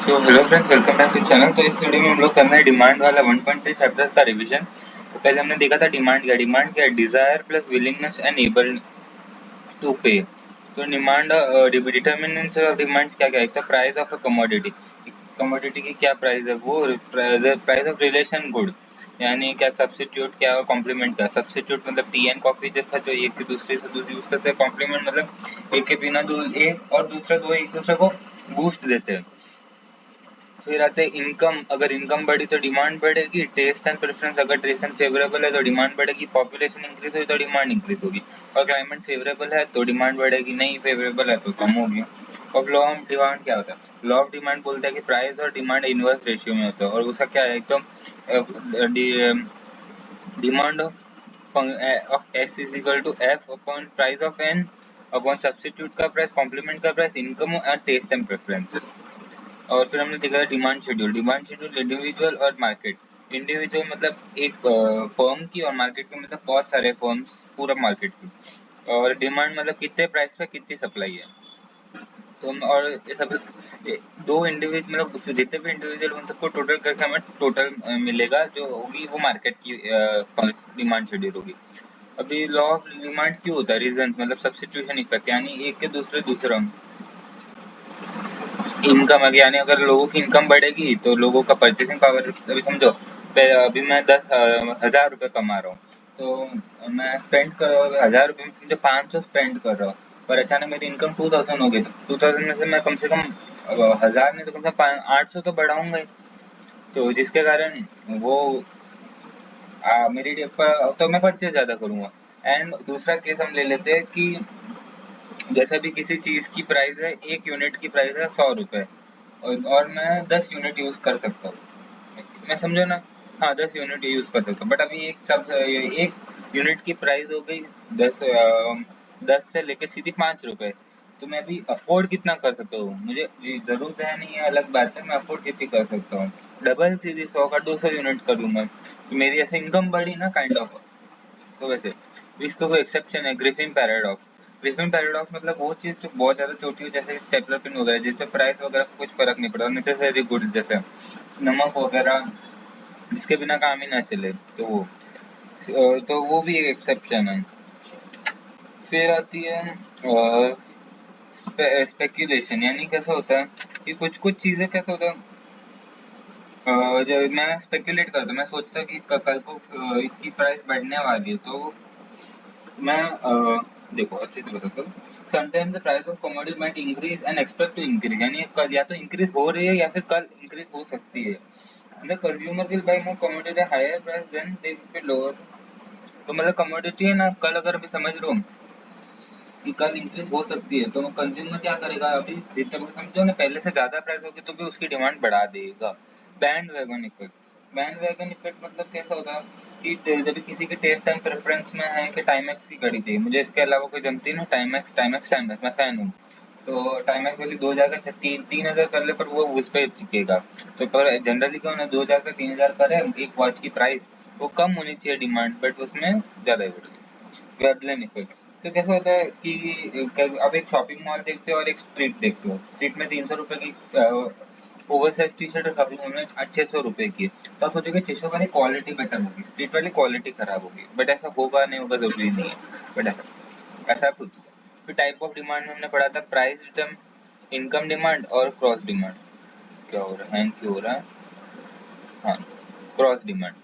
So hello friends, welcome back to channel. तो इस video में हम लोग करना है डिमांड वाला 1.3 चैप्टर्स का रिवीजन। तो पहले हमने देखा था डिमांड क्या है, desire plus willingness and able to pay. तो डिमांड डिटर्मिनेंट्स ऑफ डिमांड क्या क्या है। एक तो price of a commodity, commodity की क्या प्राइस है, वो प्राइस ऑफ रिलेशन गुड, यानी क्या सब्स्टिट्यूट क्या और कॉम्प्लीमेंट क्या। सब्स्टिट्यूट मतलब टी एंड कॉफी जैसा जो एक के दूसरे से दूसरे यूज करते हैं। कॉम्प्लीमेंट मतलब एक के बिना एक और दूसरे दो एक दूसरे को बूस्ट देते हैं। फिर आते हैं इनकम, अगर इनकम बढ़ी तो डिमांड बढ़ेगी। टेस्ट एंड प्रेफरेंस, अगर टेस्ट एंड फेवरेबल है तो डिमांड बढ़ेगी। पॉपुलेशन इंक्रीज हुई तो डिमांड इंक्रीज होगी। और क्लाइमेट फेवरेबल है तो डिमांड बढ़ेगी, नहीं फेवरेबल है तो कम होगी। और लॉ ऑफ डिमांड क्या होता है, लॉ ऑफ डिमांड बोलता है कि प्राइस और डिमांड इनवर्स रेशियो में होता है। और उसका क्या है, एक तो demand of S is equal to F upon price of N upon substitute का प्राइस, कॉम्प्लीमेंट का प्राइस, इनकम और टेस्ट एंड प्रेफरेंसेस। और फिर हमने देखा demand schedule. Demand schedule individual और मार्केट। इंडिविजुअल मतलब एक फर्म की, और मार्केट की मतलब बहुत सारे फर्म्स, पूरा मार्केट की। और डिमांड मतलब कितने प्राइस पे कितनी सप्लाई है। तो और ये सब दो इंडिविजुअल मतलब जितने भी इंडिविजुअल उन सबको टोटल करके हमें टोटल मिलेगा, जो होगी वो मार्केट की डिमांड शेड्यूल होगी। अभी लॉ ऑफ डिमांड क्यों होता है, रीजन मतलब सब्स्टिट्यूशन इफेक्ट, यानी एक के दूसरे दूसरा। इनकम यानी अगर लोगों की इनकम बढ़ेगी तो लोगों का परचेसिंग पावर, अभी समझो अभी मैं 10,000 रुपये कमा रहा हूँ, तो मैं स्पेंड कर रहा हूँ 1000 रुपये में, समझो 500 स्पेंड कर रहा हूँ। पर अचानक मेरी इनकम 2000 हो गई, तो 2000 में से मैं कम से कम 1000 नहीं तो कम से कम 800 तो बढ़ाऊंगा ही। तो जिसके कारण वो मेरी तो मैं परचेज ज़्यादा करूँगा। एंड दूसरा केस हम ले लेते हैं कि जैसे भी किसी चीज़ की प्राइस है, एक यूनिट की प्राइस है 100 रुपये, और मैं 10 यूनिट यूज़ कर सकता हूँ। मैं समझो ना, हाँ 10 यूनिट यूज़ कर सकता हूँ। बट अभी एक यूनिट की प्राइस हो गई 10 से लेके सीधी 5 रुपये। तो मैं अभी अफोर्ड कितना कर सकता हूँ, मुझे ज़रूरत है नहीं है अलग बात है, मैं अफोर्ड कितनी कर सकता हूँ। डबल सीधी 100 का 200 यूनिट करूँगा, तो मेरी ऐसे इनकम बढ़ी ना, काइंड ऑफ। तो वैसे इसका कोई एक्सेप्शन है, ग्रिफिन पैराडॉक्स। ग्रिफिन पैराडॉक्स मतलब वो चीज़ जो बहुत ज़्यादा छोटी हो, जैसे स्टेपलर पिन वगैरह, जिसपे प्राइस वगैरह कुछ फर्क नहीं पड़ता, नेसेसरी गुड्स जैसे नमक वगैरह जिसके बिना काम ही ना चले, तो वो भी एक एक्सेप्शन है। फिर आती है स्पेक्यूलेशन, यानी कैसा होता है कि कुछ कुछ चीज़ें कैसा होता है, जो मैं स्पेक्यूलेट करता हूँ, मैं सोचता हूँ कि कल को इसकी प्राइस बढ़ने वाली है, तो मैं देखो अच्छे से बताता हूँ। Sometime the price of commodity might increase and expect to increase, यानी कल या तो इंक्रीज हो रही है या फिर कल इंक्रीज हो सकती है। The consumer will buy more commodity higher price than they will be lower. तो मतलब कमोडिटी है ना, कल अगर अभी समझ लो कि कल इंक्रीज हो सकती है, तो कंज्यूमर क्या करेगा, अभी जितना समझो ना पहले से ज्यादा प्राइस होगी तो भी उसकी डिमांड बढ़ा देगा। Band wagon effect. Band wagon effect मतलब कैसा होता है कि जब किसी के टेस्ट एंड प्रेफरेंस में है कि टाइमैक्स की घड़ी चाहिए, मुझे इसके अलावा कोई जमती ना, टाइमैक्स टाइमैक्स टाइमैक्स मैं फैन हूँ। तो टाइमैक्स वाली 2000 का 3000 कर ले, पर वो उस पर टिकेगा। तो पर जनरली क्या होना, 2000 का 3000 करे एक वॉच की प्राइस, वो कम होनी चाहिए डिमांड, बट उसमें ज्यादा ही बढ़ गई। Veblen effect. तो कैसा होता है कि अब एक शॉपिंग मॉल देखते हो और एक स्ट्रीट देखते हो, स्ट्रीट में 300 रुपए की ओवर साइज टी शर्ट और शॉपिंग मॉल में 600 रुपए की, तो आप सोचोगे 600 वाली क्वालिटी बेटर होगी, स्ट्रीट वाली क्वालिटी खराब होगी। बट ऐसा होगा नहीं होगा जरूरी नहीं है, बट ऐसा कुछ। फिर टाइप ऑफ डिमांड में हमने पढ़ा था प्राइस रिटर्न, इनकम डिमांड और क्रॉस डिमांड। क्या हो रहा है, हैंग क्यों हो रहा है, हाँ क्रॉस डिमांड।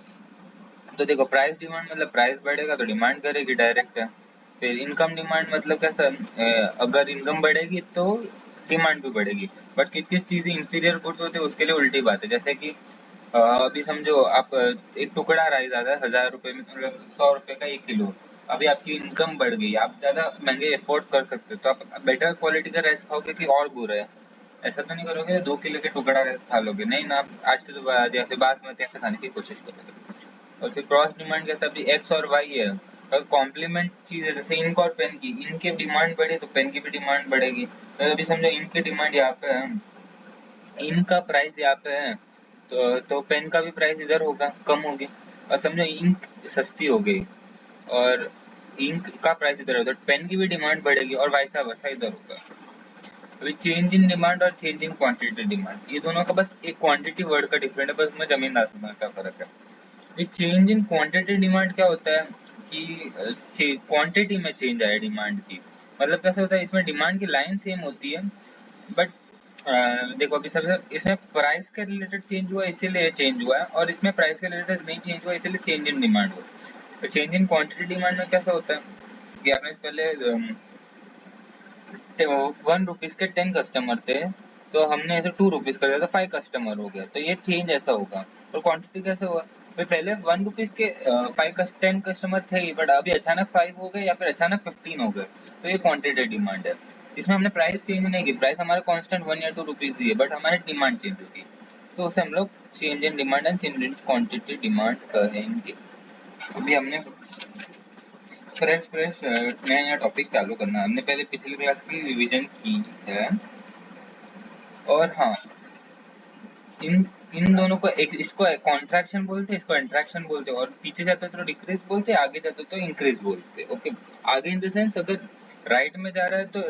तो देखो प्राइस डिमांड मतलब प्राइस बढ़ेगा तो डिमांड करेगी, डायरेक्ट है। फिर इनकम डिमांड मतलब कैसा, अगर इनकम बढ़ेगी तो डिमांड भी बढ़ेगी। बट किस किस चीज़ें इंफीरियर गुड्स होते हैं उसके लिए उल्टी बात है, जैसे कि अभी समझो आप एक टुकड़ा राइस आता है 1000 रुपये में, मतलब 100 रुपये का 1 किलो। अभी आपकी इनकम बढ़ गई, आप ज़्यादा महंगे अफोर्ड कर सकते हो, तो आप बेटर क्वालिटी का राइस खाओगे कि और बुरा है। ऐसा तो नहीं करोगे 2 किलो के टुकड़ा राइस खा लोगे, नहीं ना, आप आज से तो या फिर बासमती ऐसे खाने की कोशिश करोगे। और फिर क्रॉस डिमांड कैसा, अभी एक्स और वाई है, और कॉम्प्लीमेंट चीज है, जैसे इंक और पेन की, इनकी डिमांड बढ़े तो पेन की भी डिमांड बढ़ेगी। तो अभी समझो इंक की डिमांड यहाँ पे है, इंक का प्राइस यहाँ पे है, तो पेन का भी प्राइस इधर होगा, कम होगी। और समझो इंक सस्ती हो गई और इंक का प्राइस इधर है, तो पेन की भी डिमांड बढ़ेगी और वैसा वैसा इधर होगा। अभी चेंज इन डिमांड और चेंज इन क्वांटिटी डिमांड, ये दोनों का बस एक क्वांटिटी वर्ड का डिफरेंट है, बस में जमीन आसमान का फर्क है। ये चेंज इन क्वांटिटी डिमांड क्या होता है कि क्वांटिटी में चेंज आया डिमांड की, मतलब कैसे होता है, इसमें डिमांड की लाइन सेम होती है बट देखो अभी सबसे इसमें प्राइस के रिलेटेड चेंज हुआ इसीलिए चेंज हुआ है, और इसमें प्राइस के रिलेटेड नहीं चेंज हुआ इसलिए चेंज इन डिमांड हुआ। तो चेंज इन क्वांटिटी डिमांड में कैसा होता है कि आपने पहले 1 रुपीज के 10 कस्टमर थे, तो हमने ऐसे 2 रुपीज कर दिया तो 5 कस्टमर हो गया, तो ये चेंज ऐसा होगा। और क्वांटिटी कैसे हुआ, तो पहले 1 रुपीज के 10 कस्टमर थे ही, बट अभी अचानक 5 हो गए या फिर अचानक 15 हो गए, तो ये क्वांटिटी डिमांड है। इसमें हमने प्राइस चेंज नहीं की, प्राइस हमारा कांस्टेंट 1 या 2 रुपीज ही है, बट हमारी डिमांड चेंज होगी, तो उसे हम लोग change in demand and change in quantity demand कहेंगे। अभी हमने फ्रेश नया टॉपिक चालू करना है, हमने पहले पिछली क्लास की रिवीजन की है। और हाँ, इन इन दोनों को एक, इसको कॉन्ट्रैक्शन बोलते हैं, इसको इंट्रैक्शन बोलते हैं, और पीछे जाते तो डिक्रीज बोलते हैं, आगे जाते तो इंक्रीज बोलते हैं। ओके, आगे इन द सेंस अगर राइट में जा रहा है तो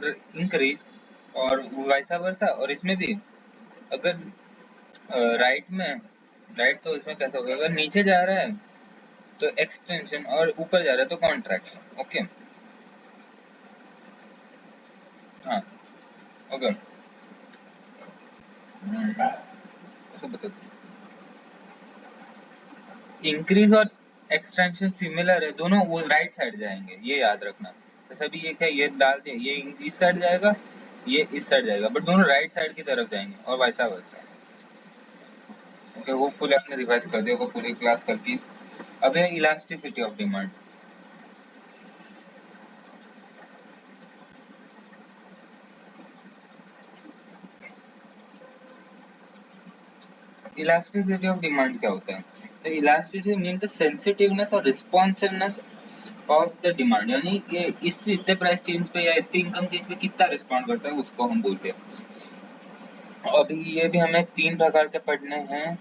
इंक्रीज, और वैसा वर्सा, और इसमें भी अगर राइट तो इसमें कैसा होगा, अगर नीचे जा रहा है तो एक्सटेंशन, और ऊपर जा रहा है तो कॉन्ट्रैक्शन। ओके, हाँ, ओके, तो बता, इंक्रीज और एक्सटेंशन सिमिलर है, दोनों वो राइट साइड जाएंगे, ये याद रखना। जैसा भी ये क्या, ये डाल दिया, ये इस साइड जाएगा, ये इस साइड जाएगा, बट दोनों राइट साइड की तरफ जाएंगे, और वैसा वैसा। ओके, वो फुल आपने रिवाइज कर दिया, वो पूरी क्लास करके। अब है elasticity of demand. Elasticity of demand क्या होता है, तो इलास्टिसिटी मीन द सेंसिटिवनेस और रिस्पॉन्सिवनेस ऑफ द डिमांड, यानी ये इस इतने प्राइस चेंज पे या इतने इनकम चेंज पे कितना रिस्पॉन्ड करता है, उसको हम बोलते हैं। अभी ये भी हमें 3 प्रकार के पढ़ने हैं,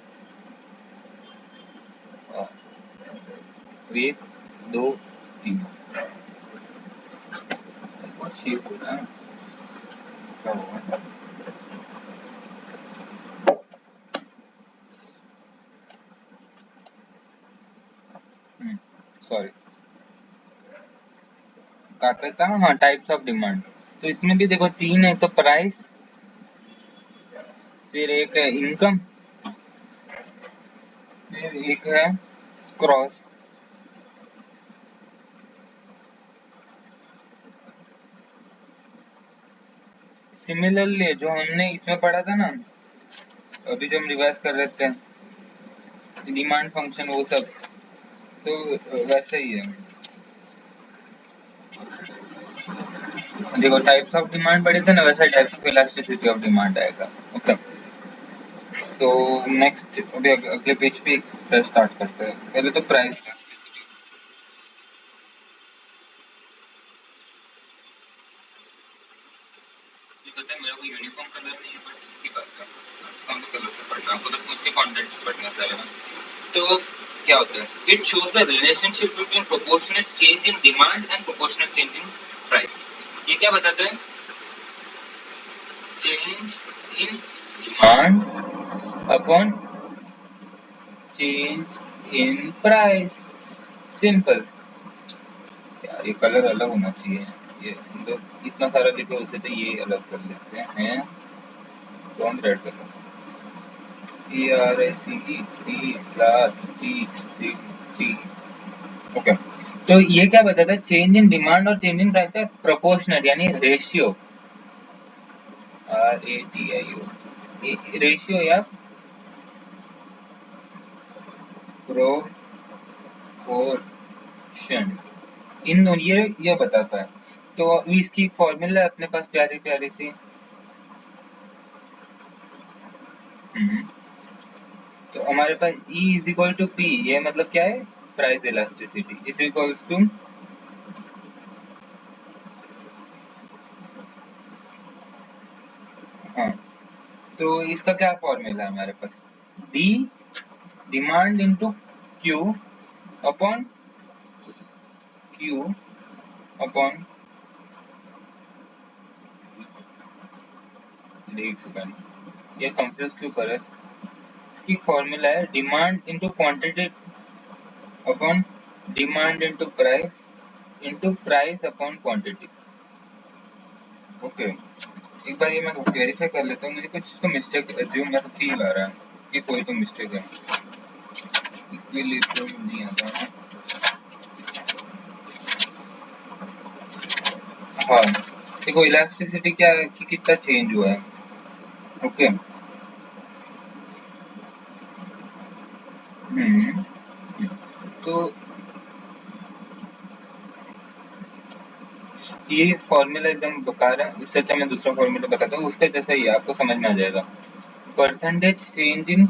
1 2 3। बहुत शेप हो रहा है, क्या होगा, सॉरी, काट रहा था। हाँ, टाइप्स ऑफ डिमांड, तो इसमें भी देखो 3 है, तो प्राइस, फिर एक है इनकम, फिर एक है क्रॉस। सिमिलरली जो हमने इसमें पढ़ा था ना, अभी जो हम रिवाइज कर रहे थे, डिमांड फंक्शन वो सब, तो वैसे ही है। देखो टाइप्स ऑफ डिमांड पढ़े थे ना, वैसा types of elasticity of demand आएगा। ओके, तो नेक्स्ट अभी अगले पेज पे स्टार्ट करते हैं, पहले तो प्राइस। ये पता है मेरा कोई यूनिफॉर्म कलर नहीं है, बट की बात है, कौन सा कलर से पढ़ना, आपको तो उसके कंटेंट से पढ़ना चाहिए। तो क्या होता है, it shows the relationship between proportional change in demand and proportional change in price. ये क्या बताता है, change in demand upon change in price, simple. यार ये कलर अलग होना चाहिए, ये हम लोग इतना सारा लिखे उसे तो ये अलग कर लेते हैं, कौन red colour, ERICE class T. Okay, तो ये क्या बताता है, चेंज इन डिमांड और चेंज इन प्राइस का प्रोपोर्शनल यानी रेशियो, RATIO, रेशियो या प्रोपोर्शन, इन दोनों ये बताता है। तो इसकी फॉर्मूला है अपने पास प्यारी प्यारी सी। तो हमारे पास E is equal to P, ये मतलब क्या है, price elasticity is equal to, हाँ, तो इसका क्या फॉर्मूला है हमारे पास, D demand into Q upon Q upon एक सेकंड, ये कंफ्यूज क्यों करे। इसकी फॉर्मूला है demand into quantity upon demand into price upon quantity. Okay, एक बार ये मैं वेरीफाई कर लेता हूँ, मुझे कुछ तो मिस्टेक एज्यूम मैं फील आ रहा है कि कोई तो मिस्टेक है, इक्विलिब्रियम नहीं आता है। हाँ देखो, इलास्टिसिटी क्या है कि कितना चेंज हुआ है। ओके तो ये फॉर्मूला एकदम बेकार है, इससे अच्छा मैं दूसरा फॉर्मूला बताता हूँ, उसका जैसा ही है, आपको समझ में आ जाएगा। Percentage change in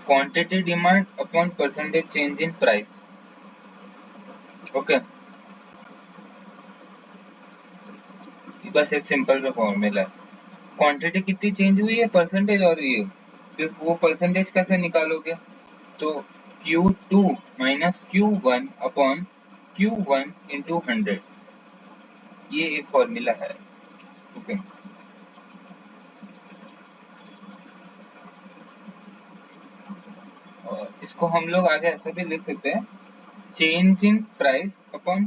quantity demand upon percentage change in price. Okay, बस एक सिंपल सा फॉर्मूला है। क्वांटिटी कितनी चेंज हुई है, परसेंटेज, और ये फिर वो परसेंटेज कैसे निकालोगे, तो Q2 minus Q1 upon Q1 into 100, ये एक फॉर्मूला है। ओके और इसको हम लोग आगे ऐसा भी लिख सकते हैं, change in price upon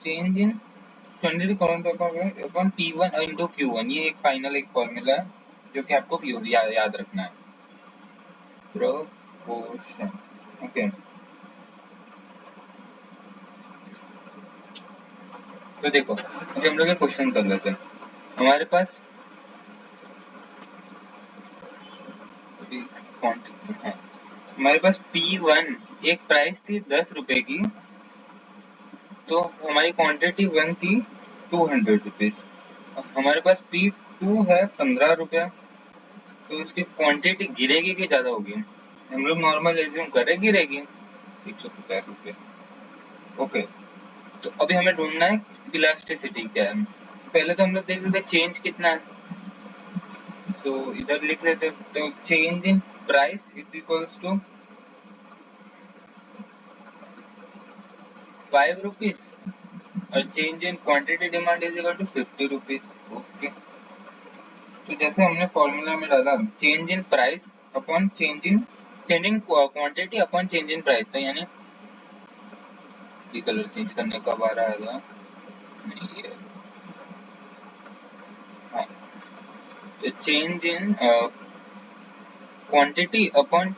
change in quantity upon P1 into Q1, ये एक फाइनल एक फॉर्मूला है जो कि आपको याद रखना है, प्रोपोर्शन। ओके तो देखो, अभी हम लोग एक क्वेश्चन कर लेते हैं। हमारे पास अभी हाँ, हमारे पास P1 एक प्राइस थी 10 रुपए की, तो हमारी क्वांटिटी 1 थी 200 रुपीज। हमारे पास P2 है 15 रुपया, तो इसकी क्वांटिटी गिरेगी कि ज्यादा होगी, हम लोग नॉर्मल एज्यूम करें गिरेगी, 150 रुपये। ओके तो अभी हमें ढूंढना है इलास्टिसिटी क्या है। पहले तो हम लोग देख लेते चेंज कितना है, तो इधर लिख लेते, तो change in price is equals to 5 rupees और change in quantity demand is equal to 50 rupees. Okay तो जैसे हमने फॉर्मूला में डाला, change in price upon change in quantity upon change in price, तो यानी ये कलर चेंज करने का बार आएगा, नहीं ये, हाँ तो change in quantity upon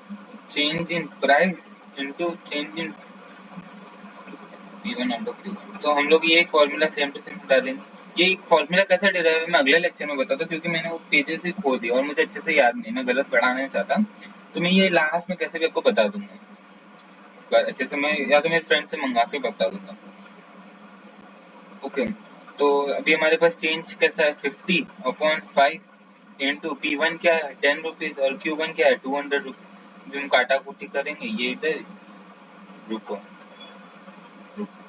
change in price into change in P1 और Q1, तो हम लोग ये एक फॉर्मूला सेम टू सेम डालेंगे। ये एक फॉर्मूला कैसे डिराइव है मैं अगले लेक्चर में बताता हूँ, क्योंकि मैंने वो पेजेस ही खो दिया और मुझे अच्छे से याद नहीं, मैं गलत पढ़ाना नहीं चाहता, तो मैं ये लास्ट में कैसे भी आपको बता दूंगा अच्छे से, मैं या तो मेरे फ्रेंड से मंगा के बता दूंगा। ओके तो अभी हमारे पास चेंज कैसा है, 50/5 इंटू P1 क्या है 10 रुपीज और Q1 क्या है 200 रुपीज। हम काटा कुटी करेंगे, ये इधर रुको रुको,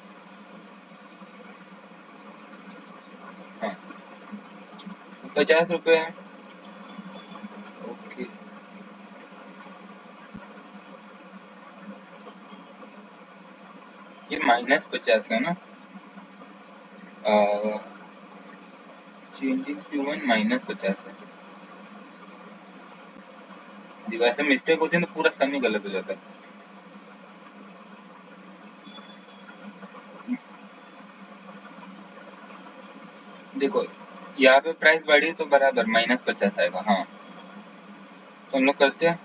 हाँ 50 रुपये है। ओके ये -50 है ना, चेंजिंग Q1 -50 है। देखो ऐसे मिस्टेक होती है तो पूरा सम ही गलत हो जाता है। देखो यहाँ पे प्राइस बढ़ी तो बराबर -50 आएगा, हाँ तो हम लोग करते हैं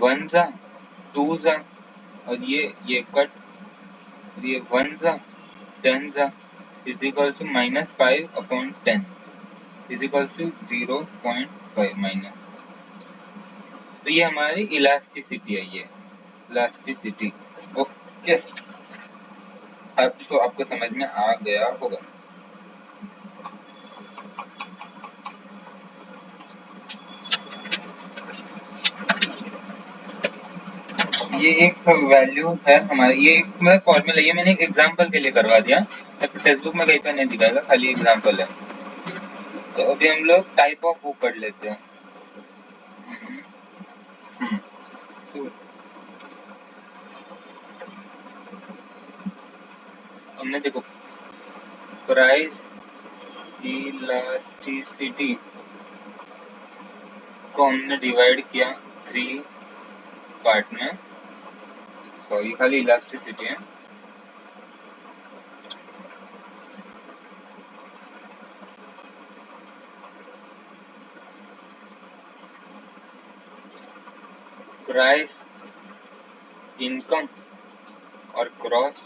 1 जा 2 जा और ये कट, ये 1 जा 10 जा is equal to -5/10 is equal to 0.5 minus, तो ये हमारी इलास्टिसिटी है, ये इलास्टिसिटी। ओके अब तो आपको समझ में आ गया होगा। ये एक वैल्यू है हमारी, ये मतलब फॉर्मूला, ये मैंने एक एग्जांपल के लिए करवा दिया, टेक्स्ट में कहीं पे नहीं दिखाएगा, खाली एग्जांपल है। तो अभी हम लोग टाइप ऑफ वो पढ़ लेते हैं। तो हमने देखो प्राइस इलास्टिसिटी को हमने डिवाइड किया 3 पार्ट में, सॉरी खाली इलास्टिसिटी है। प्राइस, इनकम और क्रॉस।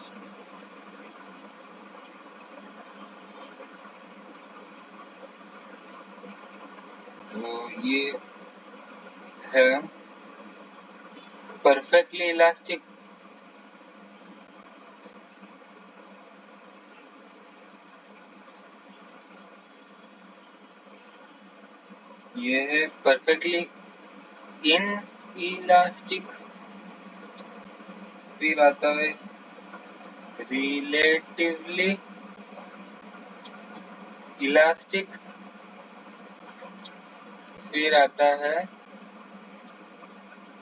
तो ये है परफेक्टली इलास्टिक। ये है परफेक्टली इन इलास्टिक। फिर आता है रिलेटिवली इलास्टिक। फिर आता है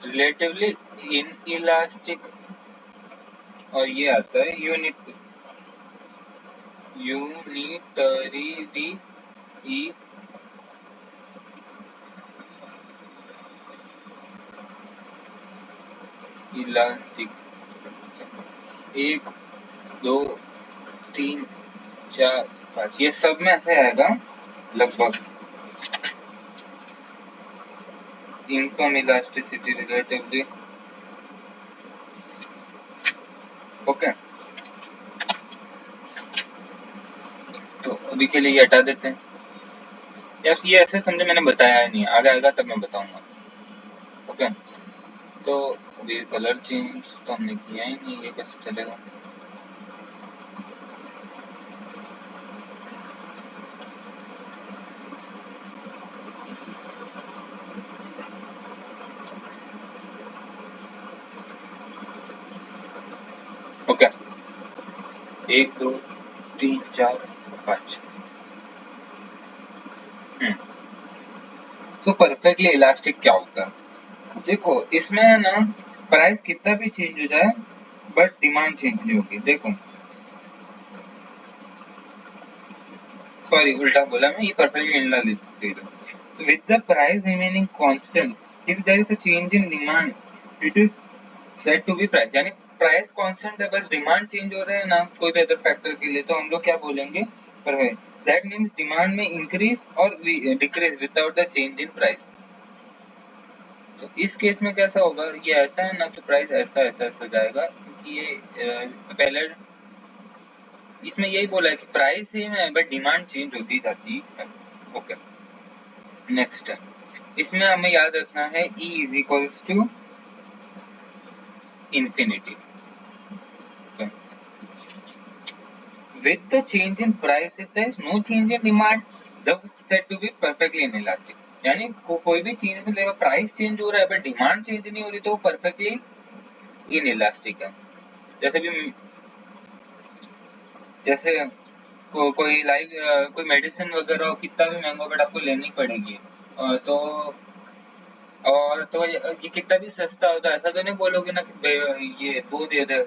रिलेटिवली इन इलास्टिक, और ये आता है यूनिटरी इलास्टिक। 1 2 3 4 5 ये सब में ऐसे आएगा लगभग। Income, elasticity, relatively. ओके, तो अभी के लिए ये हटा देते हैं। यार ये ऐसे समझे, मैंने बताया ही नहीं, आगे आएगा तब मैं बताऊंगा। ओके, तो अभी कलर चेंज तो हमने किया ही नहीं, ये कैसे चलेगा। ओके, 1 2 3 4 5। तो परफेक्टली इलास्टिक क्या होता है? देखो इसमें है ना, प्राइस कितना भी चेंज हो जाए बट डिमांड चेंज नहीं होगी। देखो सॉरी उल्टा बोला मैं, ये perfectly elastic with the price remaining constant if there is a change in demand it is said to be price. यानी प्राइस कांस्टेंट है, बस डिमांड चेंज हो रहे हैं ना कोई भी अदर फैक्टर के लिए, तो हम लोग क्या बोलेंगे, परफेक्ट। दैट मींस डिमांड में इंक्रीज और decrease without the change in price. तो इस केस में कैसा होगा, ये ऐसा है ना, तो प्राइस ऐसा ऐसा ऐसा जाएगा, क्योंकि ये पहले इसमें यही बोला है कि प्राइस सेम है बट डिमांड चेंज होती जाती है। ओके, नेक्स्ट है, इसमें हमें याद रखना है E is equals to infinity. Okay. With the change in price, if there is no change in demand, the said to be perfectly inelastic. यानी कोई भी चीज में देखो प्राइस चेंज हो रहा है बट डिमांड चेंज नहीं हो रही, तो वो परफेक्टली इनइलास्टिक है। जैसे कोई कोई मेडिसिन वगैरह हो, कितना भी महंगा बट आपको लेनी पड़ेगी, तो और तो ये कितना भी सस्ता होता है, ऐसा तो नहीं बोलोगे ना कि ये 2 दे दे,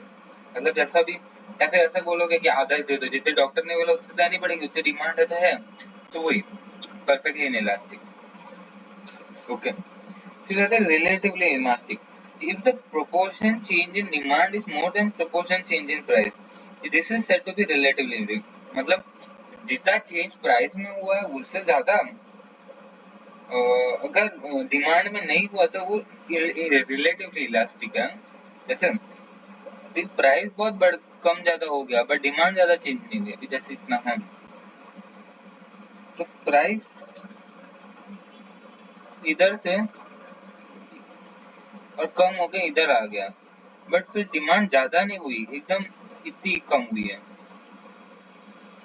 मतलब जैसा भी, या फिर ऐसा बोलोगे कि आधा दे दो, जितने डॉक्टर ने बोला उतने देनी पड़ेगी, उतनी डिमांड है तो वही परफेक्टली इनइलास्टिक। ओके, फिर आता है relatively elastic. If the proportion change in demand is more than proportion change in price, this is said to be relatively. मतलब जितना चेंज प्राइस में हुआ है उससे ज्यादा अगर डिमांड में नहीं हुआ तो वो रिलेटिवली इलास्टिक है। जैसे प्राइस बहुत बढ़ कम ज्यादा हो गया बट डिमांड ज्यादा चेंज नहीं हुई, अभी जैसे इतना है, तो प्राइस इधर से और कम हो के इधर आ गया, बट फिर डिमांड ज्यादा नहीं हुई, एकदम इतनी कम हुई है,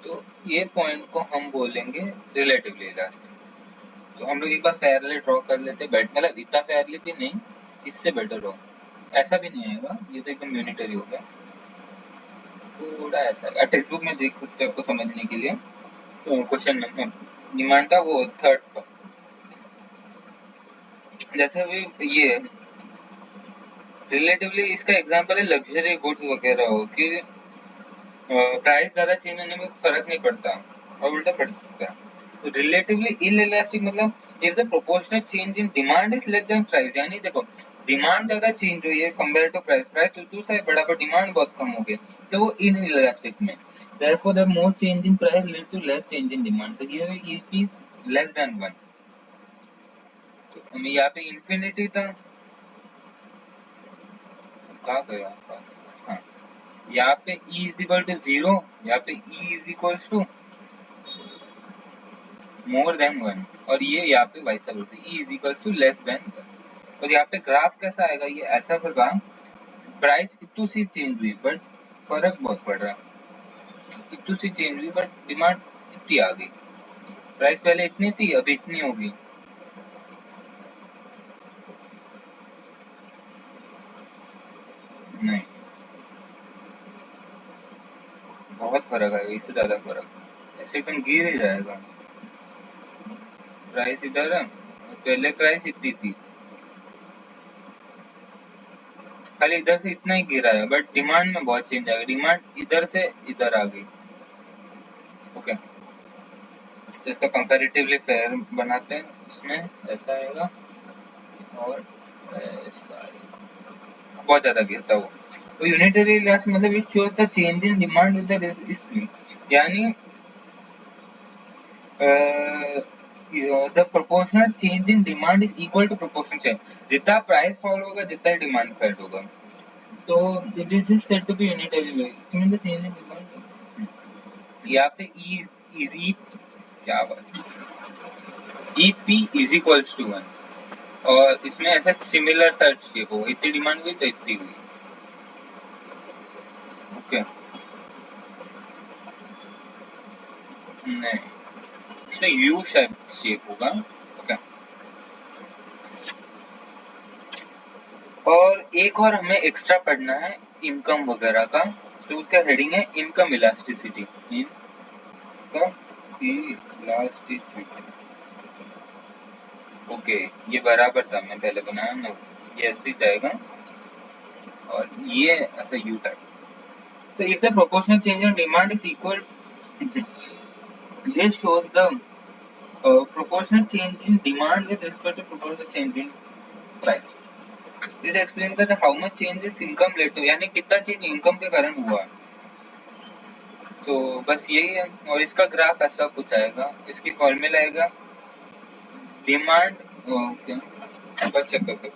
तो ये पॉइंट को हम बोलेंगे रिलेटिवली इलास्टिक। तो हम लोग एक बार फेयरली ड्रॉ कर लेते, मतलब इतना फेयरली भी नहीं, इससे बेटर हो, ऐसा भी नहीं आएगा, ये तो एकदम यूनिटरी हो गया, थोड़ा ऐसा टेक्स्ट बुक में देख सकते हो आपको समझने के लिए। तो क्वेश्चन नंबर डिमांड का वो थर्ड पर, जैसे भी ये रिलेटिवली इसका एग्जांपल है लग्जरी गुड्स वगैरह हो कि प्राइस ज्यादा चेंज होने में फर्क नहीं पड़ता, और उल्टा पड़ सकता है। तो रिलेटिवली इनइलास्टिक मतलब if the proportional change in demand is less than price, यानी देखो डिमांड ज्यादा चेंज हुई है कंपेयर टू प्राइस, प्राइस तो से बड़ा पर डिमांड बहुत कम हो गई, तो वो इनइलास्टिक में। therefore the more change in price lead to less change in demand, तो ये is less than 1। तो हमें यहाँ पे इंफिनिटी था, कहाँ गया आपका, हाँ यहाँ पे E इज इक्वल टू 0, यहाँ पे E is equal to more than 1, और ये यहाँ पे vice versa E is equal to less than 1। और यहाँ पे ग्राफ कैसा आएगा, ये ऐसा होगा प्राइस इतनी सी चेंज हुई बट फर्क बहुत पड़ रहा है, इतनी सी चेंज हुई बट डिमांड इतनी आ गई, प्राइस पहले इतनी थी अभी इतनी होगी। नहीं, बहुत फर्क आएगा, इससे ज्यादा फर्क, ऐसे एकदम गिर ही जाएगा। प्राइस इधर है, पहले प्राइस इतनी थी, खाली इधर से इतना ही गिरा है बट डिमांड में बहुत चेंज आएगा, डिमांड इधर से इधर आ गई। ओके, तो इसका कंपैरेटिवली फेयर बनाते हैं, इसमें ऐसा आएगा और ऐसा आएगा, बहुत ज्यादा गिरता वो। तो यूनिटरी लॉस मतलब it shows the change in demand with the spring, यानी the proportional change in demand is equal to proportional change, जितना प्राइस फॉल होगा जितना डिमांड फॉल होगा, तो it is said to be unitary loss, it means the change in demand. यहाँ पे E is E, क्या बात, E P is equals to 1, और इसमें ऐसा सिमिलर सर्च शेप हो, इतनी डिमांड हुई तो इतनी हुई। ओके, नहीं इसमें यू शेप होगा। ओके, और एक और हमें एक्स्ट्रा पढ़ना है इनकम वगैरह का, तो उसका हेडिंग है income elasticity, income elasticity. Okay, ये बराबर था, मैं पहले बनाया ना, ये ऐसे जाएगा और ये ऐसा यू टाइप। तो if the proportional change in demand is equal, this shows the proportional change in demand with respect to proportional change in price. It explains that how much change is income led to, यानी कितना change income के कारण हुआ। तो बस यही है, और इसका ग्राफ ऐसा कुछ आएगा, इसकी फॉर्मूला आएगा डिमांड, ओके बस चेक करते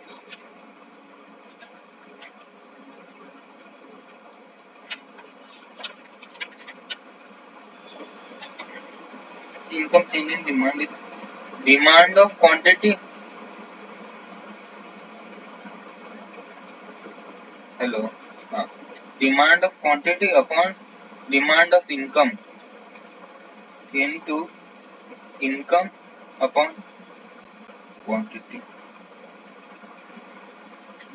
income change in demand is demand of quantity, hello, हाँ, demand of quantity upon demand of income into income upon quantity.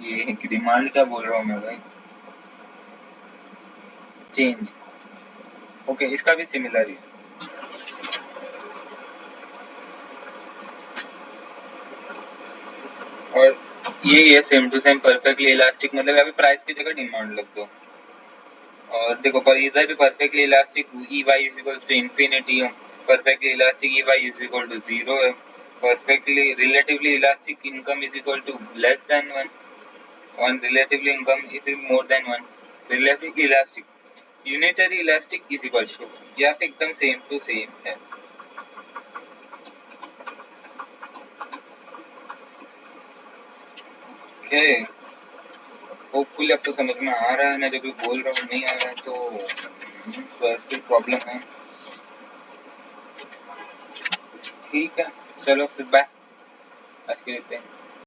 ये डिमांड क्या बोल रहा हूँ मैं भाई, चेंज। ओके, इसका भी सिमिलर है, और ये same to same perfectly elastic, मतलब यहाँ पे प्राइस की जगह डिमांड लग दो, और देखो पर इधर भी perfectly elastic E Y is equal to infinity है, perfectly elastic E Y is equal to 0 है, perfectly relatively elastic income is equal to less than 1, और relatively income is more than 1, relatively elastic unitary elastic is equal to, यहाँ पे एकदम same to same है। Okay, hopefully अब तो समझ में आ रहा है, मैं जो भी बोल रहा हूँ नहीं आ रहा है तो फिर प्रॉब्लम है। ठीक है, चलो फिर बाय, आज के लिए।